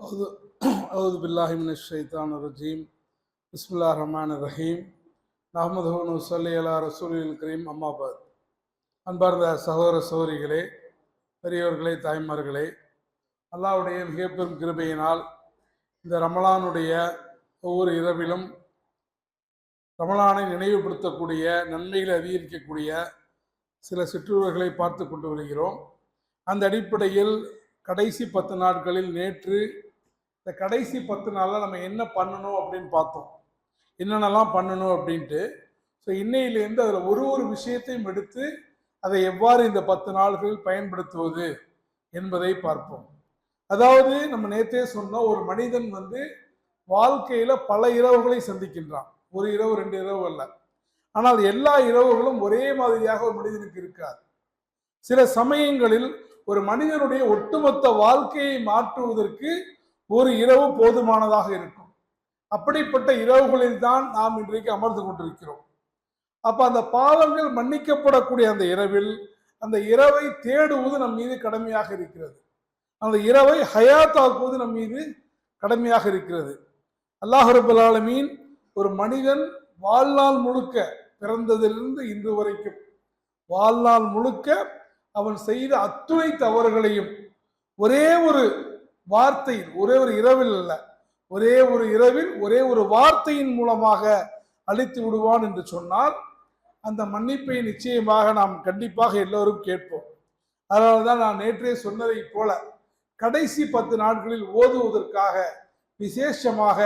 அவுது பில்லாஹி மினஷ் ஷைத்தானிர் ரஜீம். பிஸ்மில்லாஹிர் ரஹ்மானிர் ரஹீம். நஹ்மதுஹு வ நுஸல்லி அலா ரசூலில் கரீம். அம்மா பாத். அன்பார்ந்த சகோதர சகோதரிகளே, பெரியவர்களே, தாய்மார்களே, அல்லாஹ்வுடைய மிகப்பெரும் கிருபையினால் இந்த ரமலானுடைய ஒவ்வொரு இரவிலும் ரமலானை நினைவுபடுத்தக்கூடிய, நன்மைகளை அதிகரிக்கக்கூடிய சில சிற்றுரைகளை பார்த்து கொண்டு வருகிறோம். அந்த அடிப்படையில் கடைசி 10 நாட்களில் நேற்று இந்த கடைசி 10 நாளில் நம்ம என்ன பண்ணணும் அப்படின்னு பார்த்தோம். என்னென்னலாம் பண்ணணும் அப்படின்ட்டு. ஸோ இன்னையிலேருந்து அதில் ஒரு விஷயத்தையும் எடுத்து அதை எவ்வாறு இந்த 10 நாள்களில் பயன்படுத்துவது என்பதை பார்ப்போம். அதாவது நம்ம நேற்றே சொன்னோம், ஒரு மனிதன் வாழ்க்கையில் பல இரவுகளை சந்திக்கின்றான். ஒரு இரவு 2 இரவு அல்ல. ஆனால் எல்லா இரவுகளும் ஒரே மாதிரியாக ஒரு மனிதனுக்கு இருக்காது. சில சமயங்களில் ஒரு மனிதனுடைய ஒட்டுமொத்த வாழ்க்கையை மாற்றுவதற்கு ஒரு இரவு போதுமானதாக இருக்கும். அப்படிப்பட்ட இரவுகளில் தான் நாம் இன்றைக்கு அமர்ந்து கொண்டிருக்கிறோம். அப்ப அந்த பாவங்கள் மன்னிக்கப்படக்கூடிய அந்த இரவில் அந்த இரவை தேடுவது நம் மீது கடமையாக இருக்கிறது. அந்த இரவை ஹயாத்தாக்குவது நம் மீது கடமையாக இருக்கிறது. அல்லாஹ் ரப்பல் ஆலமீன் ஒரு மனிதன் வாழ்நாள் முழுக்க, பிறந்ததிலிருந்து இன்று வரைக்கும் வாழ்நாள் முழுக்க அவன் செய்த அத்துணை தவறுகளையும் ஒரே ஒரு வார்த்தையில், ஒரே ஒரு இரவில் அல்ல, ஒரே ஒரு இரவில் ஒரே ஒரு வார்த்தையின் மூலமாக அழித்து விடுவான் என்று சொன்னால் அந்த மன்னிப்பை நிச்சயமாக நாம் கண்டிப்பாக எல்லோரும் கேட்போம். அதனால்தான் நான் நேற்றே சொன்னதை போல கடைசி 10 நாட்களில் ஓதுவதற்காக விசேஷமாக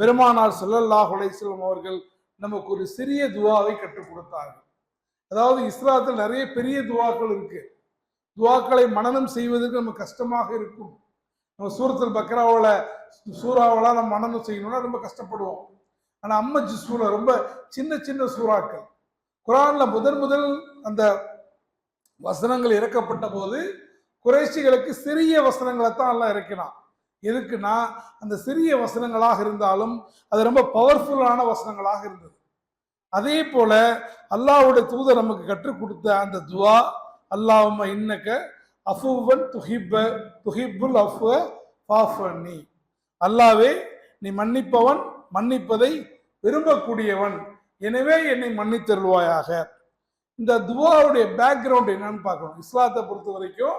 பெருமானார் ஸல்லல்லாஹு அலைஹி வஸல்லம் அவர்கள் நமக்கு ஒரு சிறிய துவாவை கற்றுக் கொடுத்தார்கள். அதாவது இஸ்லாத்தில் நிறைய பெரிய துவாக்கள் இருக்கு. துவாக்களை மனனம் செய்வதற்கு நமக்கு கஷ்டமாக இருக்கும். நம்ம சூரத்துல் சூறாவெல்லாம் நம்ம மனனம் செய்யணும்னா ரொம்ப கஷ்டப்படுவோம். ஆனால் அம்ம ஜுஸ்ஸூல ரொம்ப சின்ன சின்ன சூறாக்கள். குரான்ல முதல் அந்த வசனங்கள் இறக்கப்பட்ட போது குறைஷிகளுக்கு சிறிய வசனங்களை தான் எல்லாம் இறக்கினான். எதுக்குன்னா அந்த சிறிய வசனங்களாக இருந்தாலும் அது ரொம்ப பவர்ஃபுல்லான வசனங்களாக இருந்தது. அதே போல அல்லாஹ்வுடைய தூதர் நமக்கு கற்றுக் கொடுத்த அந்த துவா, அல்லாஹும்ம இன்னக அஃபுவன் துஹிப்புல் அஃப்வ ஃபஅஃபு அன்னி. அல்லாஹ்வே, நீ மன்னிப்பவன், மன்னிப்பதை விரும்பக்கூடியவன், எனவே என்னை மன்னித்தருள்வாயாக. இந்த துவாவுடைய பேக்ரவுண்ட் என்னன்னு பார்க்கணும். இஸ்லாத்தை பொறுத்த வரைக்கும்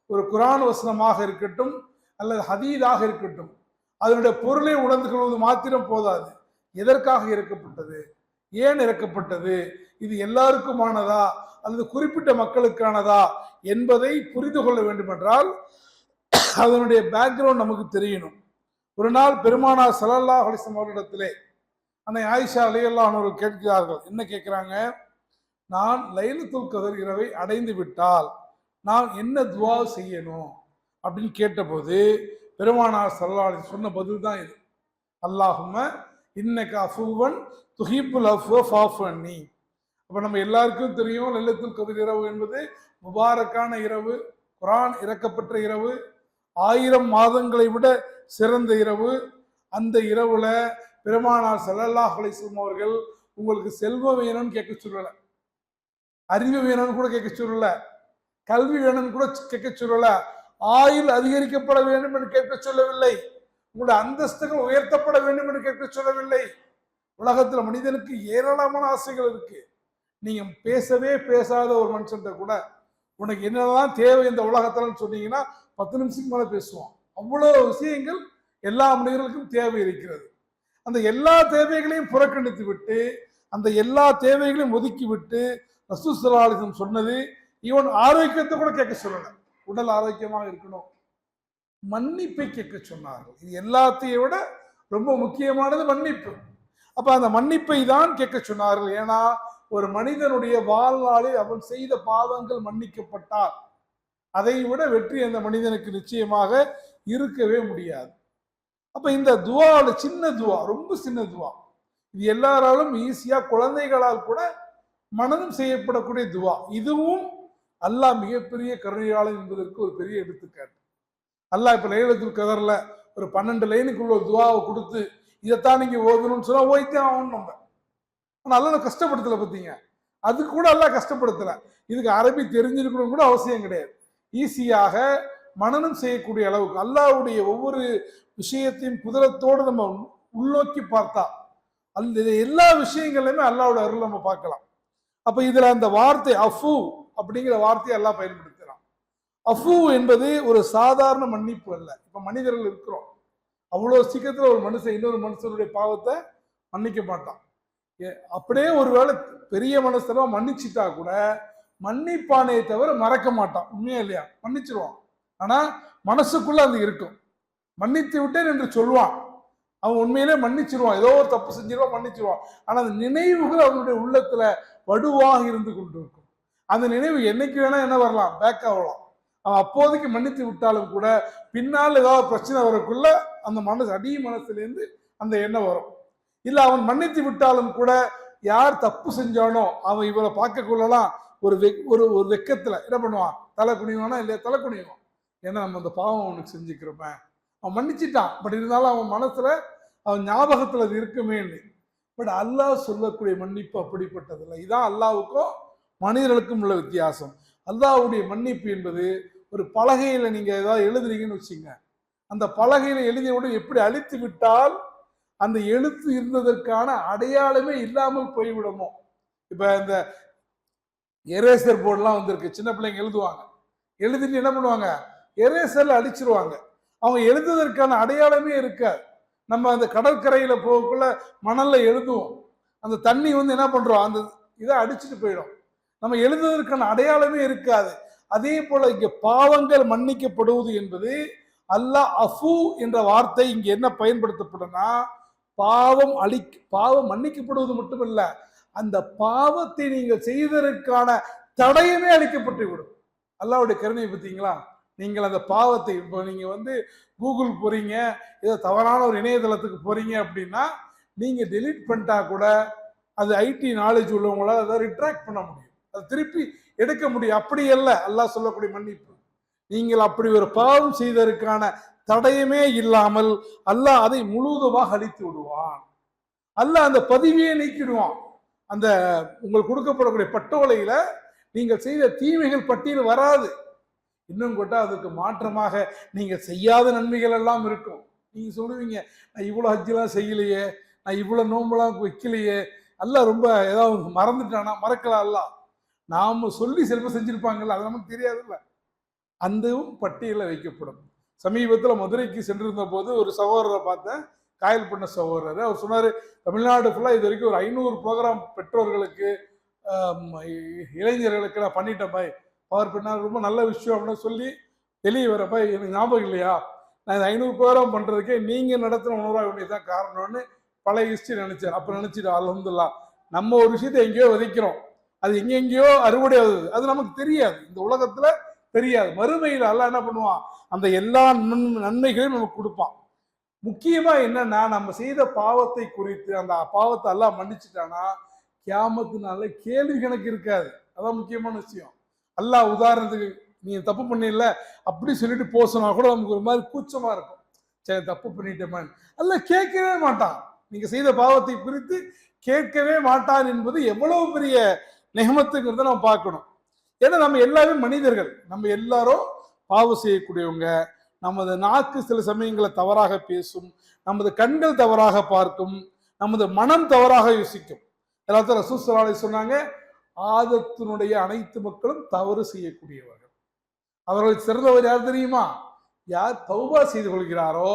ஒரு குர்ஆன் வசனமாக இருக்கட்டும் அல்லது ஹதீதாக இருக்கட்டும், அதனுடைய பொருளை உணர்ந்து கொள்வது மாத்திரம் போதாது. எதற்காக இறக்கப்பட்டது, ஏன் இறக்கப்பட்டது, இது எல்லாருக்குமானதா அல்லது குறிப்பிட்ட மக்களுக்கானதா என்பதை புரிந்து கொள்ள வேண்டும் என்றால் அதனுடைய பேக்ரவுண்ட் நமக்கு தெரியணும். ஒரு நாள் பெருமானார் ஸல்லல்லாஹு அலைஹி வஸல்லம் அவர்களிடத்திலே அன்னை ஆயிஷா ரலியல்லாஹு அன்ஹா அவர்கள் கேட்கிறார்கள். என்ன கேட்கிறாங்க? நான் லைலத்துல் கத்ர் இரவை அடைந்து விட்டால் நான் என்ன துவா செய்யணும் அப்படின்னு கேட்டபோது பெருமானார் ஸல்லல்லாஹு அலைஹி வஸல்லம் சொன்ன பதில் தான் இது. அல்லாஹும்ம இன்னக அஃபுவன் துஹிப்புல் அஃப்வ ஃபஅஃபு அன்னி. அப்போ நம்ம எல்லாருக்கும் தெரியும், லைலத்துல் கத்ர் இரவு என்பது முபாரக்கான இரவு, குர்ஆன் இறக்கப்பட்ட இரவு, 1000 மாதங்களை விட சிறந்த இரவு. அந்த இரவுல பெருமானார் ஸல்லல்லாஹு அலைஹி வஸல்லம் அவர்கள் உங்களுக்கு செல்வம் வேணும்னு கேட்க சொல்லல, அறிவு வேணும்னு கூட கேட்க சொல்லல, கல்வி வேணும்னு கூட கேட்க சொல்லல, ஆயுள் அதிகரிக்கப்பட வேண்டும் என்று கேட்க சொல்லவில்லை, உங்களுடைய அந்தஸ்துகள் உயர்த்தப்பட வேண்டும் என்று கேட்க சொல்லவில்லை. உலகத்துல மனிதனுக்கு ஏராளமான ஆசைகள் இருக்கு. நீங்க பேசவே பேசாத ஒரு மனுஷன் கூட உனக்கு என்னெல்லாம் தேவை இந்த உலகத்துல சொன்னீங்கன்னா 10 நிமிஷத்துக்கு மேல பேசுவான். அவ்வளவு விஷயங்கள் எல்லா மனிதர்களுக்கும் தேவை இருக்கிறது. அந்த எல்லா தேவைகளையும் புறக்கணித்து விட்டு, அந்த எல்லா தேவைகளையும் ஒதுக்கி விட்டு ரசூல் ஸல்லல்லாஹு அலைஹி வஸல்லம் சொன்னது, இவன் ஆரோக்கியத்தை கூட கேட்க சொல்லல, உடல் ஆரோக்கியமாக இருக்கணும், மன்னிப்பை கேட்க சொன்னார்கள். இது எல்லாத்தையும் விட ரொம்ப முக்கியமானது மன்னிப்பு. அப்ப அந்த மன்னிப்பை தான் கேட்க சொன்னார்கள். ஏன்னா ஒரு மனிதனுடைய வாழ்நாளில் அவன் செய்த பாவங்கள் மன்னிக்கப்பட்டால் அதை விட வெற்றி அந்த மனிதனுக்கு நிச்சயமாக இருக்கவே முடியாது. அப்ப இந்த துவால சின்ன துவா, ரொம்ப சின்ன துவா, இது எல்லாராலும் ஈஸியா குழந்தைகளால் கூட மனனம் செய்யப்படக்கூடிய துவா. இதுவும் அல்லாஹ் மிகப்பெரிய கருணையாளன் என்பதற்கு ஒரு பெரிய எடுத்துக்காட்டு. அல்லாஹ் இப்ப லைலத்துல் கத்ர்ல ஒரு 12 லைனுக்குள்ள ஒரு துவாவை கொடுத்து இதைத்தான் நீங்க ஓதணும்னு சொன்னா ஓய்த்தான் ஆகணும். நம்ம அல்லாஹ் கஷ்டப்படுத்தல, பார்த்தீங்க, அது கூட அல்லாஹ் கஷ்டப்படுத்தல. இதுக்கு அரபி தெரிஞ்சிருக்கணும் கூட அவசியம் கிடையாது. ஈஸியாக மனனம் செய்யக்கூடிய அளவுக்கு அல்லாஹ்வுடைய ஒவ்வொரு விஷயத்தையும் குதிரத்தோடு நம்ம உள்நோக்கி பார்த்தா அந்த எல்லா விஷயங்கள்லையுமே அல்லாஹ்வோட அருள் நம்ம பார்க்கலாம். அப்ப இதுல அந்த வார்த்தை அஃபு அப்படிங்கிற வார்த்தையை அல்லாஹ் பயன்படுத்துறான். அஃபு என்பது ஒரு சாதாரண மன்னிப்பு அல்ல. இப்ப மனிதர்கள் இருக்கிறோம், அவ்வளவு சீக்கிரத்துல ஒரு மனுஷன் இன்னொரு மனுஷனுடைய பாவத்தை மன்னிக்க மாட்டான். அப்படியே ஒருவேளை பெரிய மனுஷனா மன்னிச்சுட்டா கூட மன்னிப்பானே தவிர மறக்க மாட்டான். உண்மையா இல்லையா? மன்னிச்சிருவான், ஆனா மனசுக்குள்ள அது இருக்கும். மன்னித்து விட்டேன் என்று சொல்லுவான், அவன் உண்மையிலே மன்னிச்சிருவான், ஏதோ ஒரு தப்பு செஞ்சிருவான், மன்னிச்சிருவான். ஆனா அந்த நினைவுகள் அவனுடைய உள்ளத்துல வடுவாக இருந்து கொண்டிருக்கும். அந்த நினைவு என்னைக்கு வேணா என்ன வரலாம், பேக் ஆகலாம். அவன் அப்போதைக்கு மன்னித்து விட்டாலும் கூட பின்னால் ஏதாவது பிரச்சனை வரக்குள்ள அந்த மனசு அடி மனசுலேருந்து அந்த எண்ணம் வரும். இல்ல அவன் மன்னித்து விட்டாலும் கூட யார் தப்பு செஞ்சானோ அவன் இவரை பார்க்கக்குள்ளலாம் ஒரு ஒரு வெக்கத்துல என்ன பண்ணுவான், தலை குனிவானா இல்லையா? தலை குனிவான். ஏன்னா நம்ம அந்த பாவம் அவனுக்கு செஞ்சுக்கிறோமே. அவன் மன்னிச்சிட்டான், பட் இருந்தாலும் அவன் மனசுல அவன் ஞாபகத்துல அது இருக்குமே. பட் அல்லாஹ் சொல்லக்கூடிய மன்னிப்பு அப்படிப்பட்டதில்லை. இதான் அல்லாஹ்வுக்கும் மனிதர்களுக்கும் உள்ள வித்தியாசம். அல்லாஹ்வுடைய மன்னிப்பு என்பது ஒரு பலகையில நீங்க ஏதாவது எழுதுறீங்கன்னு வச்சுங்க, அந்த பலகையில எழுதியவுடன் எப்படி அழித்து விட்டால் அந்த எழுத்து இருந்ததற்கான அடையாளமே இல்லாமல் போய்விடுமோ. இப்ப இந்த எரேசர் போர்டுலாம் வந்திருக்கு, சின்ன பிள்ளைங்க எழுதுவாங்க, எழுதிட்டு என்ன பண்ணுவாங்க, எரேசர்ல அடிச்சிருவாங்க. அவங்க எழுதுவதற்கான அடையாளமே இருக்காது. நம்ம அந்த கடற்கரையில போகக்குள்ள மணல்ல எழுதுவோம், அந்த தண்ணி வந்து என்ன பண்றோம், அந்த இதை அடிச்சுட்டு போயிடும், நம்ம எழுதுவதற்கான அடையாளமே இருக்காது. அதே போல இங்க பாவங்கள் மன்னிக்கப்படுவது என்பது அல்லாஹ் அஃபு என்ற வார்த்தை இங்க என்ன பயன்படுத்தப்படும்னா, பாவம் மன்னிக்கப்படுவது மட்டுமல்ல, அந்த பாவத்தை நீங்கள் செய்ததற்கான தடையுமே அளிக்கப்பட்டு விடும். அல்லாஹ்வுடைய கருணையை பார்த்தீங்களா? நீங்கள் அந்த பாவத்தை இப்போ நீங்க வந்து கூகுள் போறீங்க, ஏதோ தவறான ஒரு இணையதளத்துக்கு போறீங்க அப்படின்னா நீங்க டெலீட் பண்ணிட்டா கூட அது ஐடி நாலேஜ் உள்ளவங்களால அதை ரிட்ராக்ட் பண்ண முடியும், அதை திருப்பி எடுக்க முடியும். அப்படி அல்ல அல்லாஹ் சொல்லக்கூடிய மன்னிப்பு. நீங்கள் அப்படி ஒரு பாவம் செய்ததற்கான தடையுமே இல்லாமல் அல்லாஹ் அதை முழுவதுமாக அழித்து விடுவான். அல்லாஹ் அந்த பதிவையே நீக்கிடுவான். அந்த உங்களுக்கு கொடுக்கப்படக்கூடிய பட்டோலையில நீங்கள் செய்த தீமைகள் பட்டியல் வராது. இன்னும் கேட்டா அதுக்கு மாற்றமாக நீங்க செய்யாத நன்மைகள் எல்லாம் இருக்கும். நீங்க சொல்லுவீங்க, நான் இவ்வளவு ஹஜ்ஜெல்லாம் செய்யலையே, நான் இவ்வளவு நோம்பெல்லாம் வைக்கலையே, அல்லாஹ் ரொம்ப ஏதாவது மறந்துட்டானா? மறக்கலாம். அல்லாஹ் நாம சொல்லி செல்வ செஞ்சிருப்பாங்கல்ல, அது நமக்கு தெரியாதுல்ல, அந்தவும் பட்டியலில் வைக்கப்படும். சமீபத்தில் மதுரைக்கு சென்றிருந்த போது ஒரு சகோதரரை பார்த்தேன், காயல் பண்ண சகோதரர். அவர் சொன்னார், தமிழ்நாடு ஃபுல்லாக இது வரைக்கும் ஒரு 500 ப்ரோக்ராம் பெற்றோர்களுக்கு இளைஞர்களுக்கு நான் பண்ணிட்டேன் பாய், பவர் பண்ணால் ரொம்ப நல்ல விஷயம் அப்படின்னு சொல்லி வெளியே வரப்ப எனக்கு ஞாபகம் இல்லையா, நான் இந்த 500 ப்ரோக்ராம் பண்ணுறதுக்கே நீங்கள் நடத்தின உணர்வாக வேண்டியது தான் காரணம்னு பழைய ஹிஸ்ட்ரி நினச்சேன். அப்போ நினச்சிட்டு அல்ஹம்துலில்லாஹ் நம்ம ஒரு விஷயத்தை எங்கேயோ விதைக்கிறோம், அது எங்கெங்கேயோ அறுவடை ஆகுது, அது நமக்கு தெரியாது, இந்த உலகத்துல தெரியாது. மறுமையில் அல்லாஹ் என்ன பண்ணுவான், அந்த எல்லா நன்மைகளையும் நமக்கு கொடுப்பான். முக்கியமா என்னன்னா, நம்ம செய்த பாவத்தை குறித்து அந்த பாவத்தை அல்லாஹ் மன்னிச்சுட்டானா கியாமத்துனால கேள்வி கணக்கு இருக்காது. அதான் முக்கியமான விஷயம். அல்லாஹ் உதாரணத்துக்கு நீங்க தப்பு பண்ணல அப்படி சொல்லிட்டு போசனா கூட நமக்கு ஒரு மாதிரி கூச்சமா இருக்கும், சரி தப்பு பண்ணிட்டேன் அல்லாஹ் கேட்கவே மாட்டான். நீங்க செய்த பாவத்தை குறித்து கேட்கவே மாட்டான் என்பது எவ்வளவு பெரிய நெஹமத்துங்கிறத நம்ம பார்க்கணும். ஏன்னா நம்ம எல்லாமே மனிதர்கள், நம்ம எல்லாரும் பாவம் செய்யக்கூடியவங்க. நமது நாக்கு சில சமயங்களை தவறாக பேசும், நமது கண்கள் தவறாக பார்க்கும், நமது மனம் தவறாக யோசிக்கும். எல்லாத்தையும் ரசூல் ஸல்லல்லாஹு அலைஹி வஸல்லம் சொன்னாங்க, ஆதத்தினுடைய அனைத்து மக்களும் தவறு செய்யக்கூடியவர்கள். அவர்கள் சிறந்தவர் யார் தெரியுமா? யார் தௌபா செய்து கொள்கிறாரோ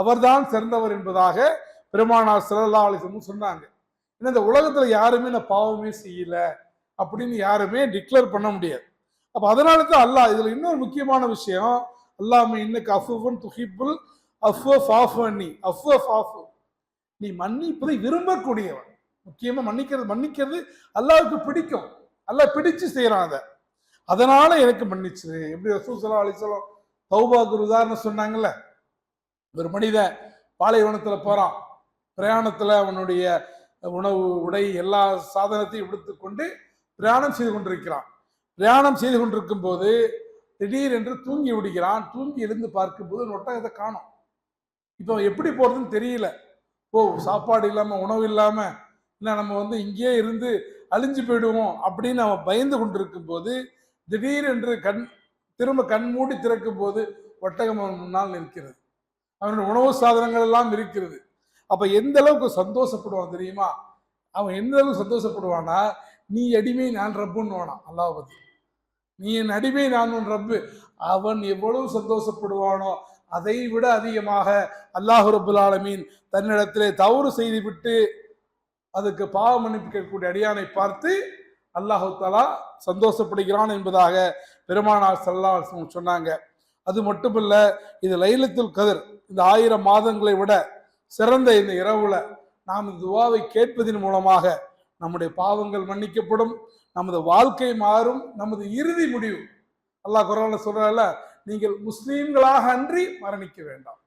அவர்தான் சிறந்தவர் என்பதாக பெருமானார் ஸல்லல்லாஹு அலைஹி வஸல்லம் சொன்னாங்க. இந்த உலகத்துல யாருமே நான் பாவமே செய்யல அப்படின்னு யாருமே டிக்ளேர் பண்ண முடியாது. அப்ப அதனால தான் அல்லாஹ் இதுல இன்னொரு முக்கியமான விஷயம், அல்லாஹ் இன்னக்கு அஃபுவன் துஹிப்புல் அஃபுவ ஃபஅஃபு அன்னி, அஃபுவ ஃபஅஃபு, நீ மன்னிப்பதை விரும்பக்கூடியவன். முக்கியமா மன்னிக்கிறது அல்லாஹ்வுக்கு பிடிக்கும், அல்லாஹ் பிடிச்சு செய்யறான் அதை, அதனால எனக்கு மன்னிச்சிரு. எப்படி ரசூல் ஸல்லல்லாஹு அலைஹி வஸல்லம் தௌபாக்கு ஒரு உதாரணம் சொன்னாங்கல்ல, ஒரு மனிதன் பாலைவனத்துல போறான், பிரயாணத்துல அவனுடைய உணவு உடை எல்லா சாதனத்தையும் எடுத்துக்கொண்டு பிரயாணம் செய்து கொண்டிருக்கிறான். பிரயாணம் செய்து கொண்டிருக்கும் போது திடீரென்று தூங்கி விடுகிறான். தூங்கி எழுந்து பார்க்கும்போது ஒட்டகத்தை காணோம். இப்போ எப்படி போறதுன்னு தெரியல. சாப்பாடு இல்லாம உணவு இல்லாம இல்லை நம்ம வந்து இங்கேயே இருந்து அழிஞ்சு போயிடுவோம் அப்படின்னு அவன் பயந்து கொண்டிருக்கும் போது திடீரென்று திரும்ப கண் மூடி திறக்கும் போது ஒட்டகம் அவன் முன்னால் நிற்கிறது, அவனுடைய உணவு சாதனங்கள் எல்லாம் இருக்கிறது. அப்ப எந்த அளவுக்கு சந்தோஷப்படுவான் தெரியுமா? அவன் எந்த அளவுக்கு சந்தோஷப்படுவானா, நீ அடிமை நான் ரப்புன்னு வேணாம் அல்லாஹ் பத்தி, நீ என் அடிமை நான் உன் ரப்பு. அவன் எவ்வளவு சந்தோஷப்படுவானோ அதை விட அதிகமாக அல்லாஹ் ரப்புல் ஆலமீன் தன்னிடத்திலே தவறு செய்துவிட்டு அதுக்கு பாவ மன்னிப்பு கேட்கக்கூடிய அடியானை பார்த்து அல்லாஹு தஆலா சந்தோஷப்படுகிறான் என்பதாக பெருமானார் ஸல்லல்லாஹு அலைஹி வஸல்லம் சொன்னாங்க. அது மட்டுமல்ல, இது லைலத்துல் கத்ர், இந்த 1000 மாதங்களை விட சிறந்த இந்த இரவுல நாம் இந்த துவாவை கேட்பதன் மூலமாக நம்முடைய பாவங்கள் மன்னிக்கப்படும், நமது வாழ்க்கை மாறும், நமது இறுதி முடிவு. அல்லாஹ் குர்ஆன்ல சொல்றால, நீங்கள் முஸ்லீம்களாக அன்றி மரணிக்க வேண்டாம்.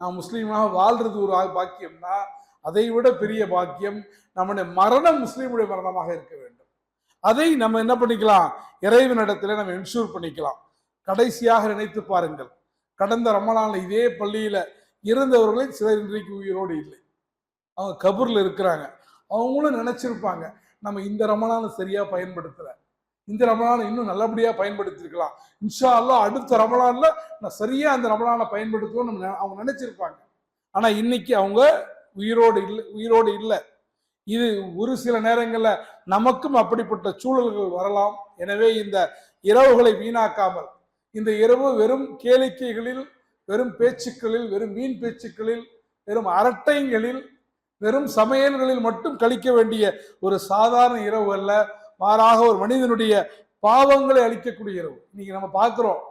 நாம் முஸ்லீமாக வாழ்றது ஒரு பாக்கியம்னா அதை விட பெரிய பாக்கியம் நம்முடைய மரணம் முஸ்லீமுடைய மரணமாக இருக்க வேண்டும். அதை நம்ம என்ன பண்ணிக்கலாம், இறைவனிடத்துல நம்ம என்ஷூர் பண்ணிக்கலாம். கடைசியாக நினைத்து பாருங்கள், கடந்த ரமலான்ல இதே பள்ளியில இருந்தவர்களை சிலர் இன்றைக்கு உயிரோடு இல்லை, அவங்க கபூர்ல இருக்கிறாங்க. அவங்களும் நினைச்சிருப்பாங்க, நம்ம இந்த ரமலானை சரியா பயன்படுத்தல, இந்த ரமலானை இன்னும் நல்லபடியா பயன்படுத்திருக்கலாம், இன்ஷா அல்லாஹ் அடுத்த ரமலான்ல நான் சரியா அந்த ரமலானை பயன்படுத்துவோம் அவங்க நினைச்சிருப்பாங்க. ஆனா இன்னைக்கு அவங்க உயிரோடு இல்லை. இது ஒரு சில நேரங்கள்ல நமக்கும் அப்படிப்பட்ட சூழல்கள் வரலாம். எனவே இந்த இரவுகளை வீணாக்காமல், இந்த இரவு வெறும் கேளிக்கைகளில், வெறும் பேச்சுக்களில், வெறும் மீன் பேச்சுக்களில், வெறும் அரட்டைகளில், வெறும் சமையல்களில் மட்டும் கழிக்க வேண்டிய ஒரு சாதாரண இரவு அல்ல, மாறாக ஒரு மனிதனுடைய பாவங்களை அழிக்கக்கூடிய இரவு. இன்னைக்கு நம்ம பார்க்கிறோம்,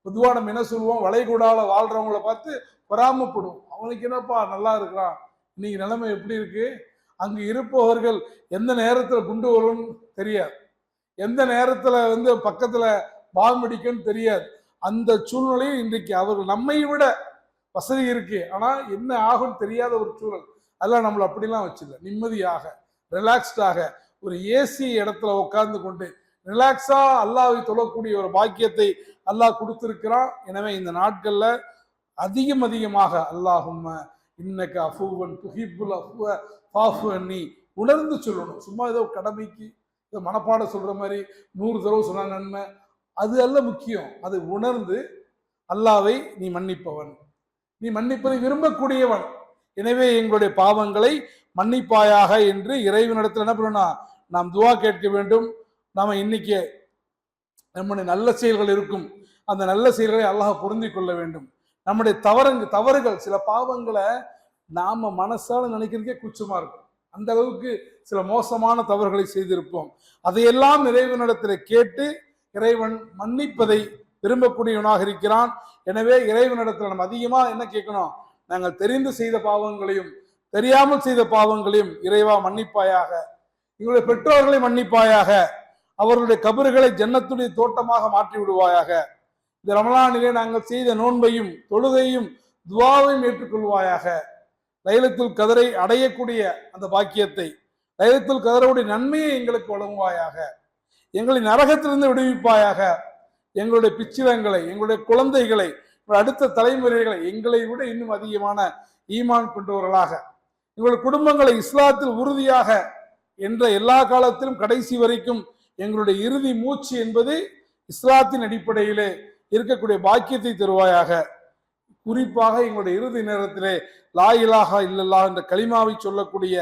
பொதுவா நம்ம என்ன சொல்லுவோம், வளைகுடால வாழ்றவங்களை பார்த்து பொறாமப்படுவோம். அவனுக்கு என்னப்பா நல்லா இருக்கிறான், இன்னைக்கு நிலைமை எப்படி இருக்கு, அங்கு இருப்பவர்கள் எந்த நேரத்துல குண்டு வரும்னு தெரியாது, எந்த நேரத்துல பக்கத்துல பாம்பு அடிக்கும்னு தெரியாது. அந்த சூழ்நிலையில் இன்றைக்கு அவர்கள் நம்மை விட வசதி இருக்கு, ஆனா என்ன ஆகும் தெரியாத ஒரு சூழல். அதெல்லாம் நம்மளை அப்படிலாம் வச்சில்ல, நிம்மதியாக ரிலாக்ஸ்டாக ஒரு ஏசி இடத்துல உட்கார்ந்து கொண்டு ரிலாக்ஸா அல்லாஹ்வை தொழக்கூடிய ஒரு பாக்கியத்தை அல்லாஹ் கொடுத்திருக்கிறான். எனவே இந்த நாட்கள்ல அதிகமாக அல்லாஹும்ம இன்னக அஃபுவன் துஹிப்புல் அஃப்வ ஃபாஃபு அன்னி உணர்ந்து சொல்லணும். சும்மா ஏதோ கடமைக்கு ஏதோ மனப்பாடம் சொல்ற மாதிரி 100 தடவை சொன்ன நன்மை அது அல்ல முக்கியம். அதை உணர்ந்து அல்லாஹ்வை நீ மன்னிப்பவன், நீ மன்னிப்பதை விரும்பக்கூடியவன், எனவே எங்களுடைய பாவங்களை மன்னிப்பாயாக என்று இறைவனிடத்தில் என்ன பண்ணணும், நாம் துவா கேட்க வேண்டும். நாம இன்னைக்கு நம்முடைய நல்ல செயல்கள் இருக்கும், அந்த நல்ல செயல்களை அல்லாஹ் பொருந்தி கொள்ள வேண்டும். நம்முடைய தவறுகள் சில பாவங்களை நாம மனசால நினைக்கிறதுக்கே கூச்சமா இருக்கும், அந்த அளவுக்கு சில மோசமான தவறுகளை செய்திருப்போம். அதையெல்லாம் இறைவனிடத்தில் கேட்டு இறைவன் மன்னிப்பதை விரும்பக்கூடியவனாக இருக்கிறான். எனவே இறைவனிடத்தில் நம்ம அதிகமா என்ன கேட்கணும், நாங்கள் தெரிந்து செய்த பாவங்களையும் தெரியாமல் செய்த பாவங்களையும் இறைவா மன்னிப்பாயாக, எங்களுடைய பெற்றோர்களை மன்னிப்பாயாக, அவர்களுடைய கபறுகளை ஜன்னத்துடைய தோட்டமாக மாற்றி விடுவாயாக, இந்த ரமலானிலே நாங்கள் செய்த நோன்பையும் தொழுகையும் துவாவையும் ஏற்றுக்கொள்வாயாக, லைலத்துல் கதரை அடையக்கூடிய அந்த பாக்கியத்தை, லைலத்துல் கதருடைய நன்மையை எங்களுக்கு வழங்குவாயாக, எங்களை நரகத்திலிருந்து விடுவிப்பாயாக, எங்களுடைய பிச்சிலங்களை, எங்களுடைய குழந்தைகளை, அடுத்த தலைமுறைகளை எங்களை விட இன்னும் அதிகமான ஈமான் கொண்டவர்களாக, எங்களுடைய குடும்பங்களை இஸ்லாத்தில் உறுதியாக என்ற எல்லா காலத்திலும் கடைசி வரைக்கும் எங்களுடைய இறுதி மூச்சு என்பது இஸ்லாத்தின் அடிப்படையிலே இருக்கக்கூடிய பாக்கியத்தை தருவாயாக. குறிப்பாக எங்களுடைய இறுதி நேரத்திலே லா இலாஹா இல்லல்லாஹ் என்ற கலிமாவை சொல்லக்கூடிய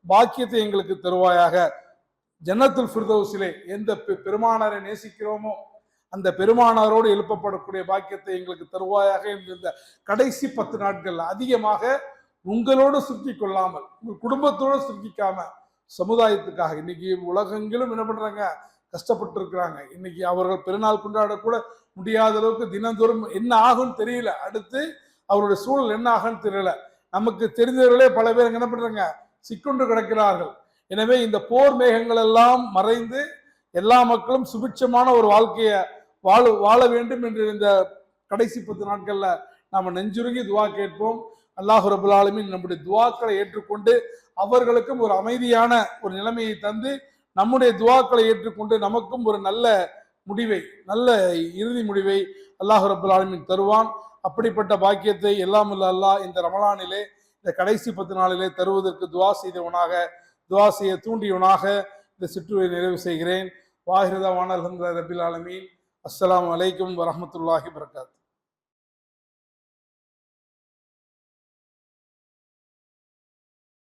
பாக்கியத்தை எங்களுக்கு தருவாயாக. ஜன்னத்துல் ஃபிர்தௌஸிலே எந்த பெருமானாரை நேசிக்கிறோமோ அந்த பெருமானாரோடு எழுப்பப்படக்கூடிய பாக்கியத்தை எங்களுக்கு தருவாயாக. என்ற கடைசி 10 நாட்கள் அதிகமாக உங்களோடு சுற்றி கொள்ளாமல், உங்கள் குடும்பத்தோடு சுற்றிக்காம, சமுதாயத்துக்காக இன்னைக்கு உலகெங்கிலும் என்ன பண்றாங்க, கஷ்டப்பட்டு இருக்கிறாங்க. இன்னைக்கு அவர்கள் பெருநாள் கொண்டாட கூட முடியாத அளவுக்கு தினந்தோறும் என்ன ஆகும்னு தெரியல, அடுத்து அவருடைய சூழல் என்ன ஆகும்னு தெரியல. நமக்கு தெரிந்தவர்களே பல பேர் என்ன பண்றாங்க, சிக்கொண்டு கிடக்கிறார்கள். எனவே இந்த போர் மேகங்கள் எல்லாம் மறைந்து எல்லா மக்களும் சுபிட்சமான ஒரு வாழ்க்கையை வாழ வேண்டும் என்று இந்த கடைசி 10 நாட்கள்ல நாம நெஞ்சுருகி துவா கேட்போம். அல்லாஹ் ரபுல் ஆலமீன் நம்முடைய துவாக்களை ஏற்றுக்கொண்டு அவர்களுக்கும் ஒரு அமைதியான ஒரு நிலைமையை தந்து நம்முடைய துவாக்களை ஏற்றுக்கொண்டு நமக்கும் ஒரு நல்ல முடிவை, நல்ல இறுதி முடிவை அல்லாஹ் ரபுல் ஆலமீன் தருவான். அப்படிப்பட்ட பாக்கியத்தை எல்லாம் அல்லாஹ் இந்த ரமலானிலே, இந்த கடைசி 10 நாளிலே தருவதற்கு துவா செய்ய தூண்டியவனாக இந்த சிற்றுரை நிறைவு செய்கிறேன். வாஹிருதாவான அல்ஹம்துலில்லாஹி ரப்பில் ஆலமீன். அஸ்ஸலாமு அலைக்கும் வரஹ்மத்துல்லாஹி வபரகாத்துஹு.